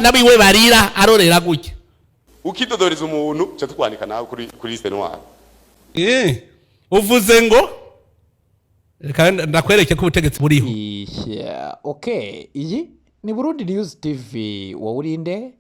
abana biwe barira arorera gutya ukidodoreza umuntu cyo twandika nawe kuri liste noire uvuze ngo kandi ndakwereke ko ubutegetsi buriho. Okay, iyi ni Burundi News TV, wowe urinde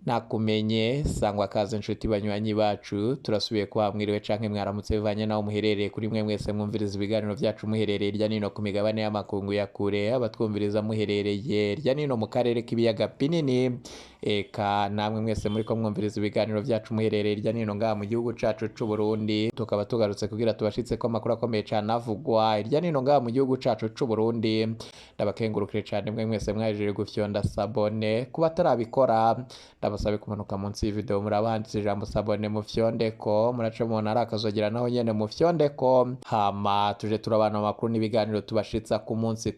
nakumenye sangwa kaze nshuti banywanyi bacu, turasubiye kwa mwiriwe canke mwaramutse bivanye naho muherereye kuri mwe mwese mwumviriza ibiganiro byacu muherereye irya nino ku migabane y'amakungu ya kure, abatwumviriza muherereye irya nino mu karere k'ibiyaga binini, eka namwe mwese muri ko mwumviriza ibiganiro byacu muherereye irya nino ngaha mu gihugu cacu c'u Burundi, tukaba tugarutse kugira tubashitse ko amakuru akomeye cyane avugwa irya nino ngaha mu gihugu cacu c'u Burundi. Ndabakengurukire cyane mwe mwese mwajeje gufyonda sabone, kuba tarabikora basabe kumanuka munsi y'video murabanditse ijambo sabone mufyondeko, muraca mubona ari akazogera naho nyene mufyondeko, hama tuje turabana amakuru n'ibiganiro tubashitsa ku munsi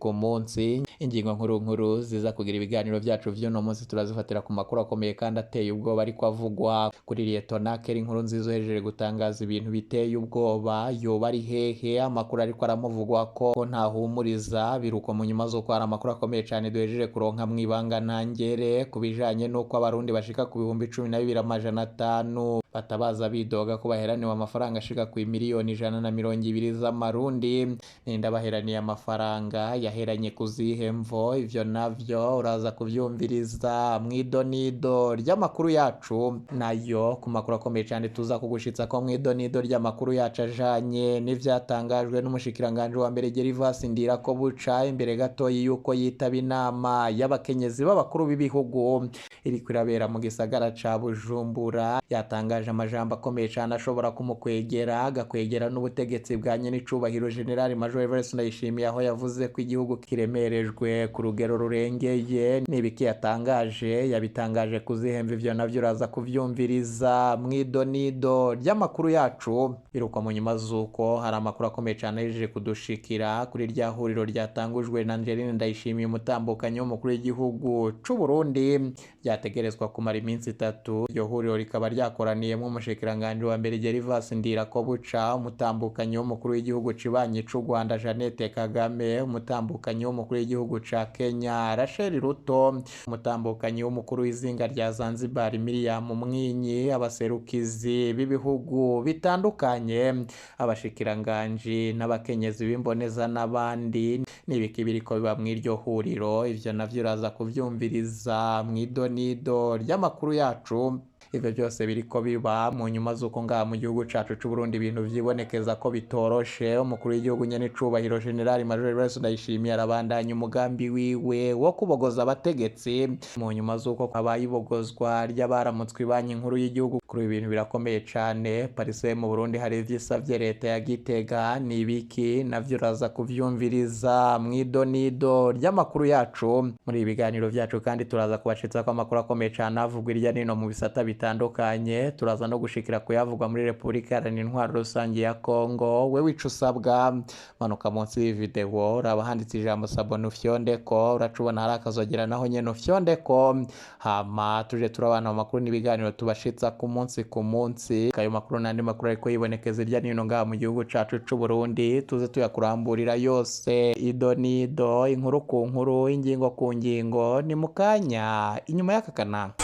ingingo nkuru ziza kugira ibiganiro byacu vy'uno munsi turazifatira ku makuru akomeye kandi ateye ubwoba ariko avugwa kuri Lieutenant Keri Nkurunziza uhejeje gutangaza ibintu biteye ubwoba. Yoba ari hehe? Amakuru ariko aramuvugwa ko ntahumuriza, biruko mu nyuma zo ko hari amakuru akomeye cyane duhejeje kuronka mwibanga ntangere kubijanye nuko abarundi bashika ku 12,500 batabaza bidoga ko baheraniwe amafaranga ashika ku miliyoni 120 z'amarundi. Ninda baheraniye amafaranga yaheranye kuzihemvo, ivyo navyo uraza kuvyumviriza mwidonido ry'amakuru yacu, nayo ku makuru akomeye cyane tuza kugushitsa ko mwidonido ry'amakuru yacu ajanye n'ivyatangajwe n'umushikiranganje wa mbere Gervas Ndirakobuca imbere gatoyi yuko yitaba inama y'abakenyezi b'abakuru b'ibihugu iri kurabera mu gisagara ca Bujumbura. Yatangaje amajambo akomeye cyane ashobora kumukwegera agakwegera n'ubutegetsi bwa nyene icubahiro General Major Everest Ndayishimiye, aho yavuze ko igihugu kiremerejwe ku rugero rurengeye. Nibiki yabitangaje kuzihemva, ivyo navyo uraza kuvyumviriza mwidonido ry'amakuru yacu. Biruko mu nyuma zuko hari amakuru akomeye cyane yejeje kudushikira kuri rya huriro ryatangujwe na Angeline Ndayishimiye umutambukanyi w'umukuru w'igihugu c'u Burundi, ryategerezwa kumara iminsi 3. Iryo huriro rikaba ryakoraniyemo umushikiranganje wa mbere Gervas Ndirakobuca, umutambukanyi w'umukuru w'igihugu cibanyi c'u Rwanda Jeannette Kagame, umutambukanyi w'umukuru w'igihugu ca Kenya Rachel Ruto, umutambukanyi w'umukuru w'izinga rya Zanzibar Miriam Mwinyi, abaserukizi b'ibihugu bitandukanye, abashikiranganje n'abakenyezi b'imboneza n'abandi. Nibiki biriko biba mw'iryo huriro, ivyo navyo uraza kuvyumviriza mwidonido ry'amakuru yacu. Ivyo byose biriko biba mu nyuma zuko ngaha mu gihugu cacu c'u Burundi ibintu vyibonekeza ko bitoroshe. Umukuru w'igihugu nyene icubahiro General Major Everest Ndayishimiye arabandanya umugambi wiwe wo kubogoza abategetsi mu nyuma zuko abayibogozwa ry'abaramutswe banki nkuru y'igihugu. Kuri ibintu birakomeye cane, Parise mu Burundi hari ivyisavye leta ya Gitega. Nibiki navyo uraza kuvyumviriza mwidonido ry'amakuru yacu muri ibiganiro vyacu, kandi turaza kubashitsa ko amakuru akomeye cane avugwa irya nino mu bisata bitandukanye. Turaza no gushikira kuyavugwa muri Republika Iharanira Intwaro Rusange ya Kongo. We wica usabwa manuka munsi y'video uraba handitse ijambo sabone ufyondeko, uracubona hari akazogera naho nyene ufyondeko, hama tuje turabana amakuru n'ibiganiro tubashitsa ku munsi. Kayo makuru n'andi makuru ariko yibonekeza irya nino ngaha mu gihugu cacu c'u Burundi, tuze tuyakuramburira yose idonido, inkuru ku nkuru, ingingo ku ngingo, ni mukanya inyuma y'aka kanaka.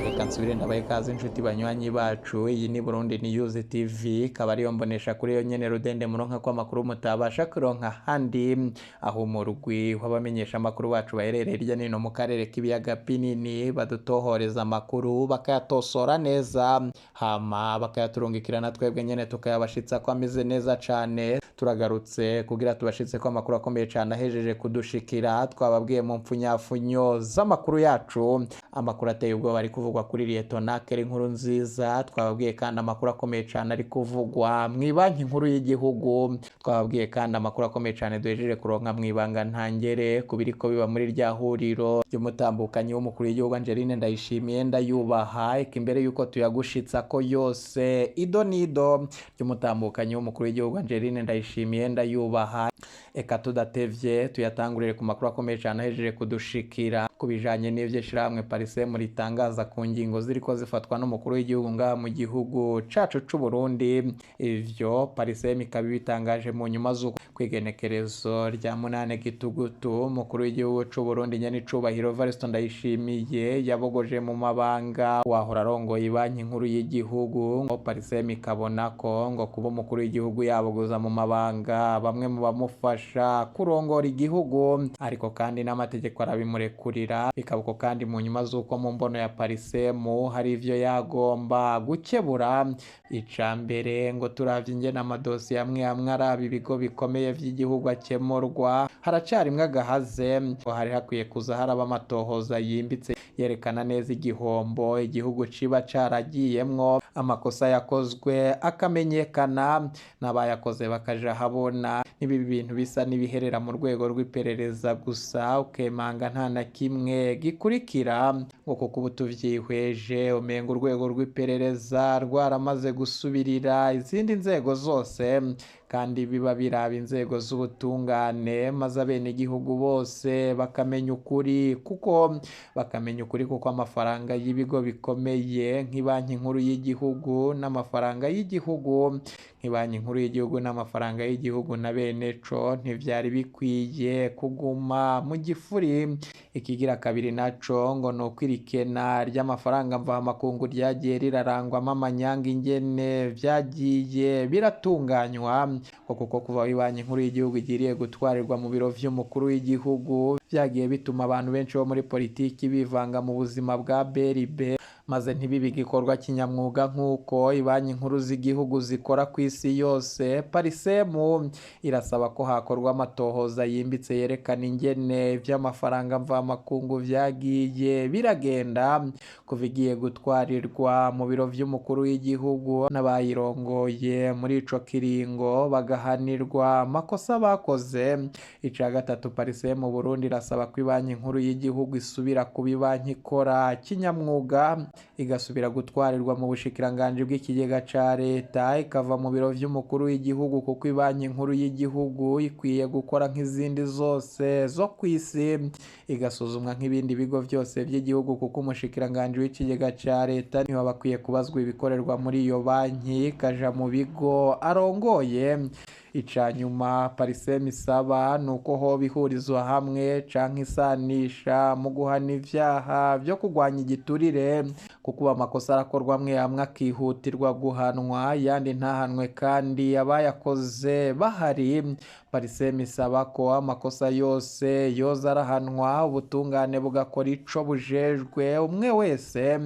Reka nsubire ndabaye kaze inshuti banywanyi bacu, iyi ni Burundi News TV, kaba ariyo mbonesha kuri yo nyene rudende muronka ko amakuru mutabasha kuronka handi, aho mu rugwi w'abamenyesha amakuru bacu baherereye irya nino mu karere k'ibiyaga binini, badutohoreza amakuru bakayatosora neza, hama bakayaturungikirana twebwe nyene tukayabashitsa ko ameze neza cane. Turagarutse kugira tubashitse ko amakuru akomeye cyane ahejeje kudushikira. Twababwiye mu mpfunyafunyo z'amakuru yacu amakuru ateye ubwoba ari kuvugwa kuri Lieutenant Keri Nkurunziza. Twababwiye kandi amakuru akomeye cyane ari kuvugwa mw'ibanki nkuru y'igihugu. Twababwiye kandi amakuru akomeye cyane duhejeje kuronka mwibanga ntangere kubiriko biba muri rya huriro ry'umutambukanyi w'umukuru w'igihugu Angeline Ndayishimiye ndayubaha. Imbere yuko tuyagushitsa ko yose idonido ry'umutambukanyi w'umukuru w'igihugu Angeline Ndayishimiye ndayubaha, eka tudatevye tuyatangurire ku makuru akomeye cyane ahejeje kudushikira kubijanye n'ivyo shirahamwe Parisem ritangaza ku ngingo ziriko zifatwa n'umukuru w'igihugu ngaha mu gihugu cacu c'u Burundi. Ivyo Parisem ikaba bitangaje mu nyuma z'uko kwigenekerezo rya 8 Gitugutu umukuru w'igihugu c'u Burundi nyenicubahiro Evariste Ndayishimiye yabogoje mu mabanga wahora arongoye banki nkuru y'igihugu. ngo Parisem ikabona ko ngo kuba umukuru w'igihugu yabogoza mu mabanga bamwe mu bamufasha kurongora igihugu ariko kandi n'amategeko arabimurekurira. Bikabuko kandi mu nyuma z'uko mu mbono ya Parisem hari ivyo yagomba gukebura. Ica mbere ngo turavye ingene amadosiye amwe amwe araba ibigo bikomeye vy'igihugu akemurwa haracarimwe agahaze. ngo hari hakwiye kuza haraba amatohoza yimbitse yerekana neza igihombo igihugu ciba caragiyemwo, amakosa yakozwe akamenyekana n'abayakoze bakaja habona. Nibi bintu bisa nibiherera mu rwego rw'iperereza gusa ukemanga nta na kimwe gikurikira. ngo kuko ubu tuvyihweje umenga urwego rw'iperereza rwaramaze gusubirira izindi nzego zose kandi biba biraba inzego z'ubutungane maze abenegihugu bose bakamenya ukuri kuko amafaranga y'ibigo bikomeye nk'ibanki nkuru y'igihugu n'amafaranga y'igihugu n'amafaranga y'igihugu na bene co ntivyari bikwiye kuguma mu gifuri. Ikigira kabiri naco ngo nuko irikena ry'amafaranga mvamakungu ryagiye rirarangwamo amanyanga ingene vyagiye biratunganywa. kuko kuva ibanki nkuru y'igihugu igiriye gutwarirwa mu biro vy'umukuru w'igihugu vyagiye bituma abantu benshi bo muri politiki bivanga mu buzima bwa BRB maze ntibibe igikorwa kinyamwuga nk'uko ibanki nkuru z'igihugu zikora ku isi yose. Parisem irasaba ko hakorwa amatohoza yimbitse yerekana ingene vy'amafaranga mvamakungu vyagiye biragenda kuva igiye gutwarirwa mu biro vy'umukuru w'igihugu n'abayirongoye muri ico kiringo bagahanirwa amakosa bakoze. Ica gatatu Parisem mu Burundi irasaba ko ibanki nkuru y'igihugu isubira kuba ibanki ikora kinyamwuga igasubira gutwarirwa mu bushikiranganje bw'ikigega ca leta ikava mu biro vy'umukuru w'igihugu kuko ibanki nkuru y'igihugu ikwiye gukora nk'izindi zose zo kwisi igasuzumwa nk'ibindi bigo vyose vy'igihugu kuko umushikiranganje w'ikigega ca leta niwe bakwiye kubazwa ibikorerwa muri iyo banki kaja mu bigo arongoye. Ica nyuma Parisem isaba nuko ho bihurizwa hamwe canke isanisha mu guhana ivyaha vyo kugwanya igiturire kuko amakosa arakorwa amwe amwe akihutirwa guhanwa yandi ntahanwe kandi abayakoze bahari. Parisem isaba ko amakosa yose yoza arahanwa ubutungane bugakora ico bujejwe umwe wese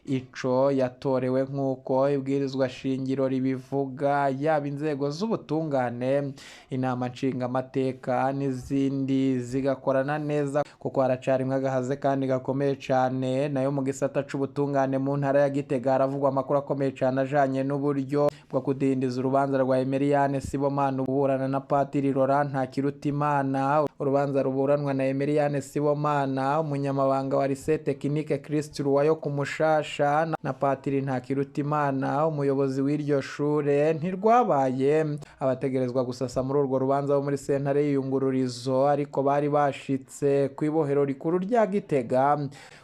ico yatorewe nk'uko ibwirizwa shingiro ribivuga yaba inzego z'ubutungane inama nshingamateka n'izindi zigakorana neza kuko haracarimwe agahaze kandi gakomeye cane. Nayo mu gisata c'ubutungane mu ntara ya Gitega haravugwa amakuru akomeye cane ajanye n'uburyo bwo kudindiza urubanza rwa Emeriyane Sibomana uburana na Patiri Laurent Ntakirutimana. Urubanza ruburanwa na Emeriyane Sibomana umunyamabanga wa Lycée Technique Christ Ruwayo ku Mushasha na Patiri Ntakirutimana umuyobozi w'iryo shure ntirwabaye. Abategerezwa gusasa muri urwo rubanza bo muri sentare y'iyungururizo ariko bari bashitse kwibohero rikuru rya Gitega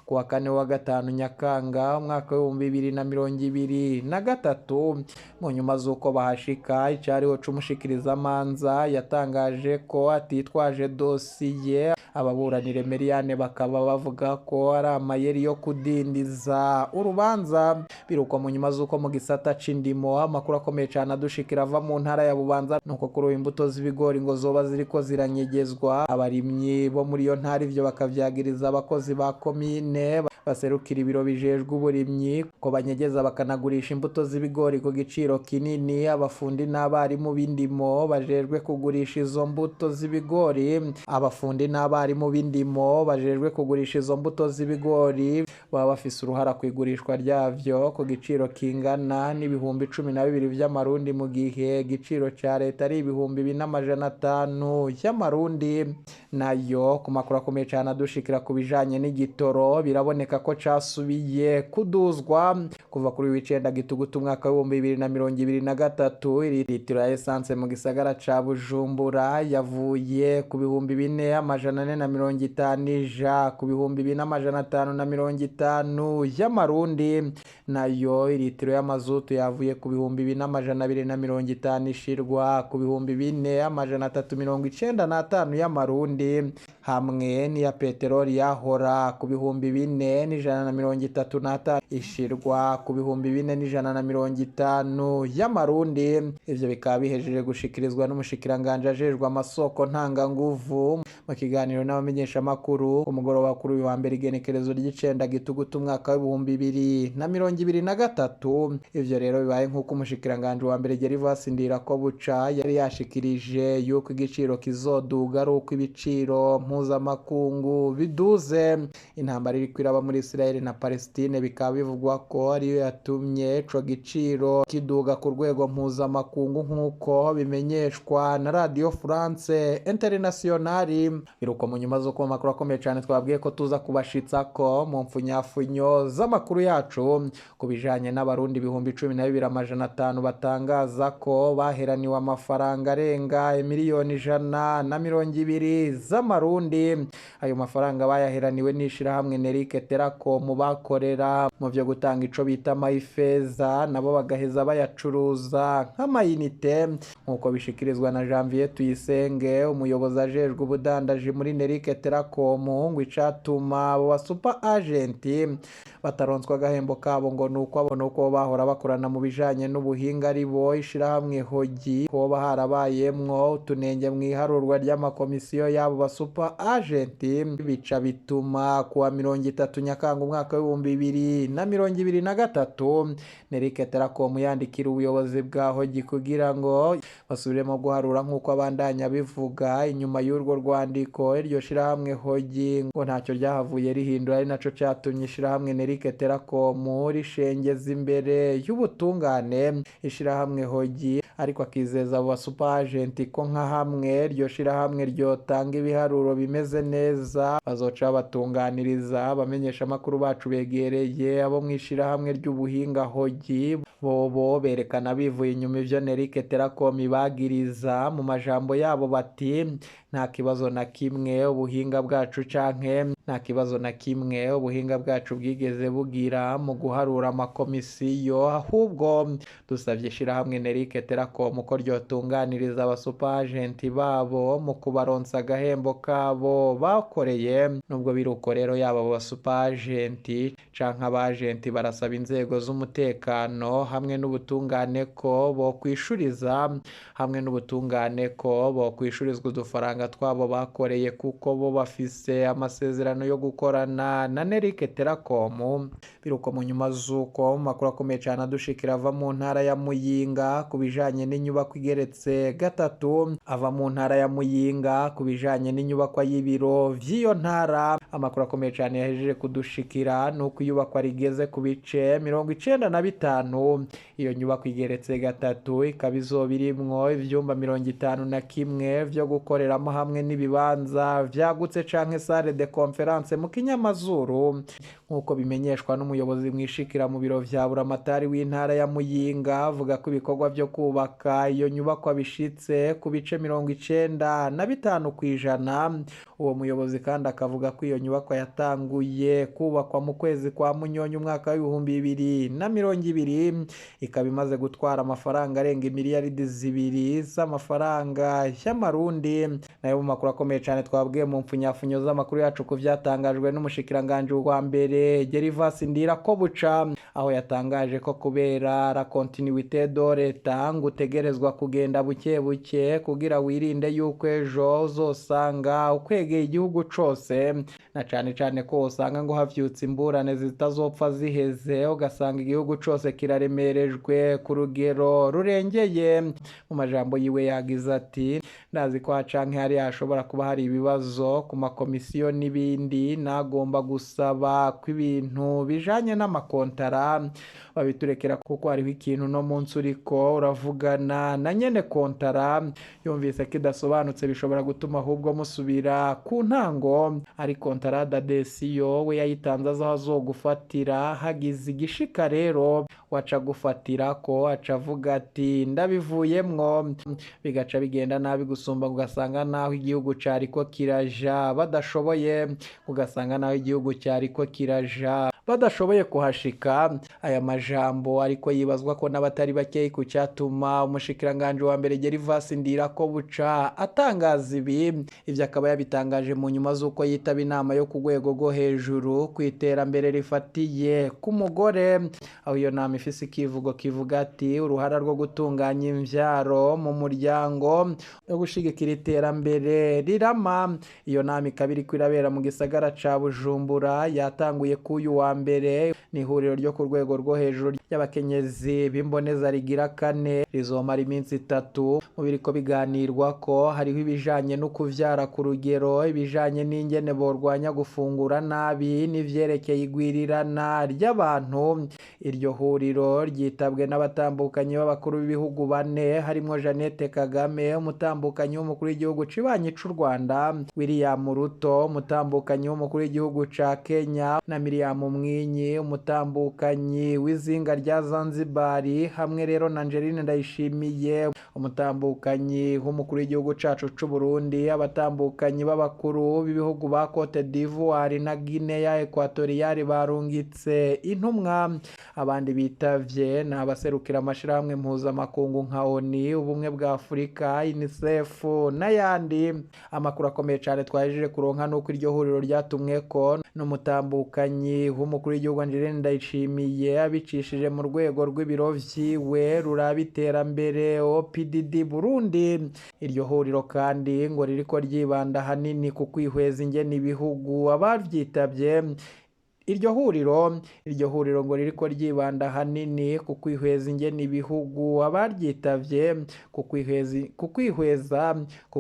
kuwa 4 wa 5 Nyakanga umwaka wa 2023. Mu nyuma z'uko bahashika icariho c'umushikiriza manza yatangaje ko atitwaje dosiye. Ababuranira Emeriyane bakaba bavuga ko ari amayeri yo kudindiza urubanza. Biruko mu nyuma z'uko mu gisata c'indimo amakuru akomeye cane adushikira ava mu ntara ya Bubanza nuko kuri imbuto z'ibigori ngo zoba ziriko ziranyegezwa. Abarimyi bo muri iyo ntara ivyo bakavyagiriza abakozi ba komine baserukira ibiro bijejwe uburimyi ko banyegeza bakanagurisha imbuto z'ibigori ku giciro kinini. Abafundi n'abarimu b'indimo bajejwe kugurisha izo mbuto z'ibigori izo mbuto z'ibigori baba bafise uruhara ku igurishwa ryavyo ku giciro kingana n'ibihumbi 12 vy'amarundi mu gihe igiciro ca leta ari ibihumbi 2,500 y'amarundi. Nayo ku makuru akomeye cane adushikira ku bijanye n'igitoro biraboneka ko casubiye kuduzwa kuva kuri w'icenda gitugutu umwaka w'ibihumbi 2023. Litiro ya essence mu gisagara ca Bujumbura yavuye ku bihumbi 4,450 ija ku bihumbi 4,550 y'amarundi, nayo litiro y'amazutu yavuye ku bihumbi 4,250 ishirwa ku bihumbi 4,395 y'amarundi, hamwe n'iya peteroli yahora ku bihumbi 4,135 ishirwa ku bihumbi 4,150 y'amarundi. Ivyo bikaba bihejeje gushikirizwa n'umushikiranganje ajejwe amasoko ntanganguvu mu kiganiro n'abamenyeshamakuru ku mugoroba kuri uyu wa mbere igenekerezo ry'icenda gitugutu umwaka w'ibihumbi 2023. Ivyo rero bibaye nk'uko umushikiranganje wa mbere Gervas Ndirakobuca yari yashikirije yuko igiciro kizoduga ari uko ibiciro mpuzamakungu biduze. Intambara iri kwiraba muri Israel na Palestine bikaba bivugwa ko ariyo yatumye ico giciro kiduga ku rwego mpuzamakungu nk'uko bimenyeshwa na Radio France Internationale. Biruko mu nyuma zo ku makuru akomeye cyane twabwiye ko tuza kubashitsa ko mu mfunyafunyo z'amakuru yacu kubijanye n'abarundi 12,500 batangaza ko baheraniwe amafaranga arenga miliyoni 120 z'amarundi. Ayo mafaranga bayaheraniwe n'ishirahamwe Nerique Telecom bakorera mu vyo gutanga ico bita mayifeza, nabo bagaheza bayacuruza nk'amayinite nk'uko bishikirizwa na Janvier Tuyisenge, umuyobozi ajejwe ubudandaji muri Nerique Telecom. Ngo icatuma abo super agent bataronswa agahembo kabo ngo nuko abona uko bahora bakorana mu bijanye n'ubuhinga ari bo ishirahamwe Hogi, hoba harabayemwo utunenge mw'iharurwa ry'amakomisiyo y'abo ba super agent, bica bituma kuwa 30 Nyakanga umwaka w'ibihumbi 2023 Nerique Telecom yandikira ubuyobozi bwa Hogi kugira ngo basubiremo guharura nk'uko abandanya bivuga. Inyuma y'urwo rwandiko iryo shirahamwe Hogi ngo ntacyo ryahavuye rihindura, ari naco catumye ishirahamwe Nerique Telecom rishengeza imbere y'ubutungane ishirahamwe Hogi, ariko akizeza abo super agent ko nka hamwe iryo shirahamwe ryotanga ibiharuro bimeze neza bazoca batunganiriza abamenyesha makuru bacu begereye abo mwishirahamwe ry'ubuhinga Hogi. Bobo berekana bivuye inyuma ivyo Nerique Telecom bagiriza mu majambo yabo bati nta kibazo na kimwe ubuhinga bwacu canke nta kibazo na kimwe ubuhinga bwacu bwigeze bugira mu guharura amakomisiyo, ahubwo dusavye ishirahamwe Nerique Telecom ko ryotunganiriza aba super agent babo mu kubaronsa agahembo kabo bakoreye. Nubwo biruko rero yaba aba super agent canke abagenti barasaba inzego z'umutekano hamwe n'ubutungane ko bokwishuriza udufaranga twabo bakoreye, kuko bo bafise amasezerano yo gukorana na Nerique Telecom. Biruko mu nyuma z'uko makuru akomeye cyane adushikira ava mu ntara ya Muyinga kubijanye n'inyubako igeretse gatatu, ava mu ntara ya Muyinga kubijanye n'inyubako y'ibiro vy'iyo ntara. Amakuru akomeye cyane yahejeje kudushikira nuko iyubako rigeze ku bice 95. Iyo nyubako igeretse gatatu ikaba izoba irimwo ivyumba 51 vyo gukoreramo hamwe n'ibibanza vyagutse canke salle de conference mu kinyamazuru, nk'uko bimenyeshwa n'umuyobozi mwishikira mu biro vya Buramatari w'intara ya Muyinga. Avuga ko ibikorwa vyo kubaka iyo nyubako bishitse ku bice 95 kw'ijana. Uwo muyobozi kandi akavuga ko iyo nyubako yatanguye kubakwa mu kwezi kwa Munyonyo umwaka w'ibihumbi 2020, ikaba imaze gutwara amafaranga arenga miliyaridi 2 z'amafaranga y'amarundi. Nayo mu makuru akomeye cyane twabwiye mu mfunyafunyo z'amakuru yacu ku vyatangajwe n'umushikiranganje wa mbere Gervas Ndirakobuca, aho yatangaje ko kubera la continuité de l'État ngo utegerezwa kugenda buke buke kugira wirinde yuko ejo uzosanga ukwegeye igihugu cose, na cane cane ko usanga ngo havyutse imburane zitazopfa ziheze, ugasanga igihugu cose kiraremerejwe ku rugero rurengeye. Mu majambo yiwe yagize ati ndazi ko canke hari hashobora kuba hari ibibazo ku makomisiyo n'ibindi, nagomba gusaba ko ibintu bijanye n'amakontara babiturekera, kuko hariho ikintu no munsi uriko uravugana na nyene kontara yumvise kidasobanutse bishobora gutuma ahubwo musubira ku ntango. ari kontara d'adesiyo we yayitanze aho azogufatira, hagize igishika rero waca gufatira ko aca avuga ati ndabivuyemwo, bigaca bigenda nabi gusumba, ugasanga naho igihugu cariko kiraja badashoboye, ugasanga naho igihugu cyariko kiraja badashoboye kuhashika. Aya majambo ariko yibazwa ko n'abatari bakeyi ku cyatuma umushikiranganje wa mbere Gervas Ndirakobuca atangaza ibi. Ivyo akaba yabitangaje mu nyuma z'uko yitaba inama yo ku rwego rwo hejuru ku iterambere rifatiye ku mugore, aho iyo nama ifise ikivugo kivuga ati uruhara rwo gutunganya imvyaro mu muryango no gushigikira iterambere rirama. Iyo nama ikaba iriko irabera mu gisagara ca Bujumbura, yatanguye kuyu wa mbere. Ni ihuriro ryo ku rwego rwo hejuru ry'abakenyezi b'imboneza rigira kane, rizomara iminsi 3. mu biriko biganirwa ko hariho ibijanye no kuvyara ku rugero, ibijanye n'ingene borwanya gufungura nabi, n'ivyerekeye igwirirana ry'abantu. Iryo huriro ryitabwe n'abatambukanyi b'abakuru b'ibihugu 4 harimwo Jeannette Kagame, umutambukanyi w'umukuru w'igihugu cibanyi c'u Rwanda, William Ruto, umutambukanyi w'umukuru w'igihugu ca Kenya, na Miriam Mwinyi, umutambukanyi w'izinga rya Zanzibar, hamwe rero na Angeline Ndayishimiye, umutambukanyi w'umukuru w'igihugu cacu c'u Burundi, abatambukanyi b'abakuru b'ibihugu ba Cote d'Ivoire na Guinea Equatoriale barungitse intumwa. Abandi bitavye ni abaserukira amashirahamwe mpuzamakungu nka ONU, ubumwe bwa Afurika, UNICEF n'ayandi. Amakuru akomeye cyane twajeje kuronka nuko iryo huriro ryatumweko n'umutambukanyi w'umukuru w'igihugu Angeline Ndayishimiye abicishije mu rwego rw'ibiro vyiwe ruraba iterambere OPDD Burundi. Iryo huriro kandi ngo ririko ryibanda hanini ku kwihweza ingene ibihugu abavyitavye. Iryo huriro ngo ririko ryibanda hanini ku kwihweza ingene ibihugu abaryitavye, ku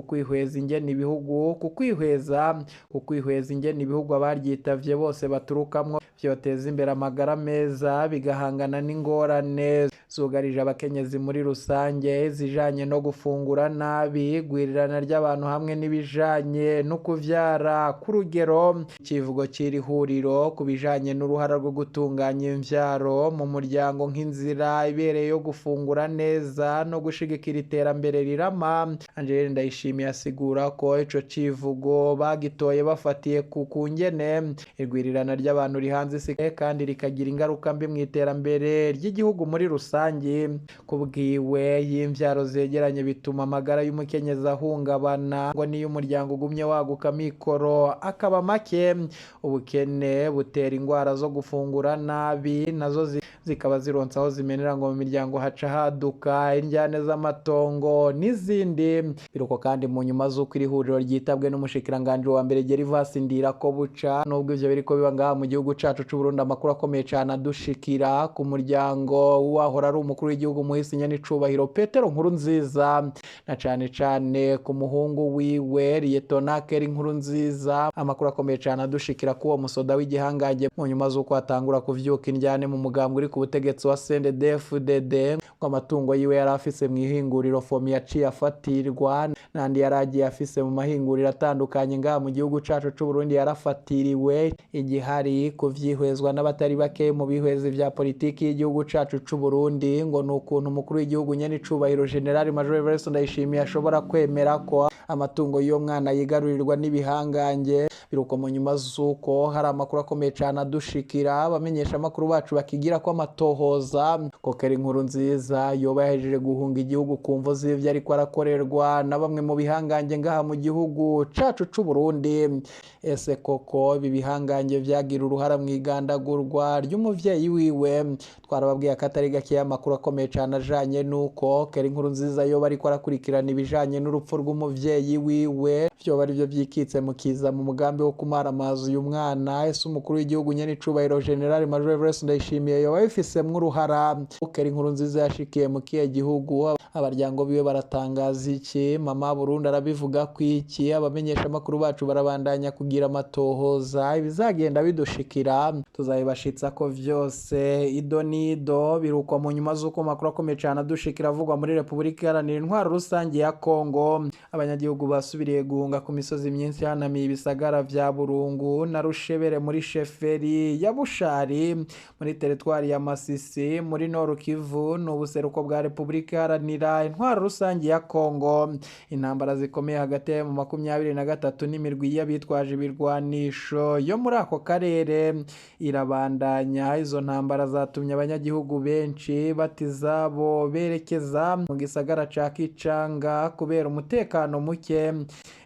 kwihweza ingene ibihugu abaryitavye bose baturukamwo vyoteza imbere amagara meza, bigahangana n'ingorane zugarije abakenyezi muri rusange, zijanye no gufungura nabi, gwirirana ry'abantu hamwe n'ibijanye no kuvyara ku rugero. Ikivugo c'iri huriro ku bijanye n'uruhara rwo gutunganya imvyaro mu muryango nk'inzira ibereye yo gufungura neza no gushigikira iterambere rirama. Angeline Ndayishimiye asigura ko ico civugo bagitoye bafatiye ku kungene igwirirana ry'abantu rihanze isi kandi rikagira ingaruka mbi mu iterambere ry'igihugu muri rusange. Kubwiwe y'imvyaro zegeranye bituma amagara y'umukenyezi ahungabana, ngo niyo umuryango ugumye waguka mikoro akaba make, ubukene butera ingwara zo gufungura nabi, nazo zikaba zironsa aho zimenera, ngo mu miryango haca haduka indyane z'amatongo n'izindi. Biruko kandi mu nyuma z'uko iri huriro ryitabwe n'umushikiranganje wa mbere Gervas Ndirakobuca, nubwo ivyo biriko biba ngaha mu gihugu cacu c'u Burundi, amakuru akomeye cyane adushikira ku muryango wahora ari umukuru w'igihugu muhisi nyenicubahiro Petero Nkurunziza, na cane ku muhungu wiwe Lieutenant Keri Nkurunziza. Amakuru akomeye cyane adushikira ku uwo musoda w'igihangaje mu nyuma z'uko atangura kuvyuka indyane mu mugambwe uri ku butegetsi wa CNDD-FDD, ngo amatungo yiwe yari afise mu ihinguriro Fomi yaciye afatirwa, nandi yaragiye afise mu mahinguriro atandukanye ngaha mu gihugu cacu c'u Burundi yarafatiriwe. Igihari kuvyihwezwa n'abatari bake mu bihwezi vya politiki y'igihugu cacu c'u Burundi, ngo nukuntu umukuru w'igihugu nyenicubahiro General Major Evariste Ndayishimiye ashobora kwemera ko amatungo y'uwo mwana yigarurirwa n'ibihangange. Biruko mu nyuma z'uko hari amakuru akomeye cyane adushikira, abamenyesha amakuru bacu bakigira ko amatohoza ko Keri Nkurunziza yoba yahejeje guhunga igihugu ku mvo z'ivyo ariko arakorerwa na bamwe mu bihangange ngaha mu gihugu cacu c'u Burundi. Ese koko ibi bihangange vyagira uruhara mu igandagurwa ry'umuvyeyi wiwe. Twarababwiye akatari gake y'amakuru akomeye cyane ajanye nuko Keri Nkurunziza yoba ariko arakurikirana ibijanye n'urupfu rw'umuvyeyi wiwe, vyoba ari byo vyikitse mu kiza mu mugambi wo kumaramaza uyu mwana. Ese umukuru w'igihugu nyene icubahiro General Major Everest Ndayishimiye yoba bifisemwo uruhara? Keri Nkurunziza yashikiye mu kiye gihugu, abaryango biwe baratangaza iki? Mama Burundi arabivuga kwiki? Abamenyesha makuru bacu barabandanya kugira amatohoza, ibizagenda bidushikira tuzabibashitsa ko vyose ido nido. Biruko mu nyuma z'uko makuru akomeye cyane adushikira avugwa muri Repubulika Iharanira Intwaro Rusange ya Kongo. Abanyagihugu basubiriye guhunga ku misozi myinshi yanamiye ibisagara vya Burungu na Rushebere muri sheferi ya Bushari muri teritwari ya Masisi muri Nord Kivu n'ubuseruko bwa Repubulika Iharanira Intwaro Rusange ya Kongo. Intambara zikomeye hagati mu 23 n'imirwi y'abitwaje ibirwanisho yo muri ako karere irabandanya. Izo ntambara zatumye abanyagihugu benshi batizabo berekeza mu gisagara ca Kicanga kubera umutekano muke.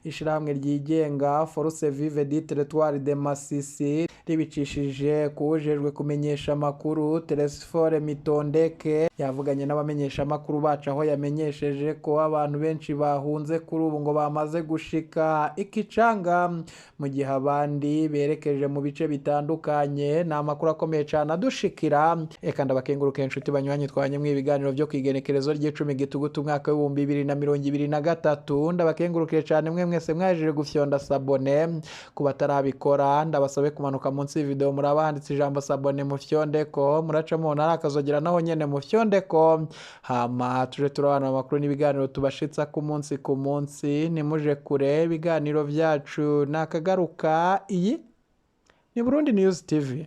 Ishirahamwe ryigenga Force Vive du Territoire de Masisi ribicishije kuwujejwe kumenyesha amakuru Telesfore Mitondeke yavuganye n'abamenyesha amakuru bacu, aho yamenyesheje ko abantu benshi bahunze kuri ubu ngo bamaze gushika Ikicanga mu gihe abandi berekeje mu bice bitandukanye. Ni amakuru akomeye cyane adushikira. Eka ndabakenguruke inshuti banywanyi twanye mu ibiganiro byo kwigenekerezo ry'icumi Gitugutu umwaka wa 2023. Ndabakengurukiye cyane mwe mwese mwajeje gufyonda sabone. Kuba tarabikora ndabasabe kumanuka munsi y'video murabanditse ijambo sabone mu fyondeko, muraca mu ntara akazogera naho nyene mu fyondeko. Hama tuje turabana amakuru n'ibiganiro tubashitsa ku munsi. Nimuje kure ibiganiro vyacu nakagaruka. Iyi ni Burundi News TV.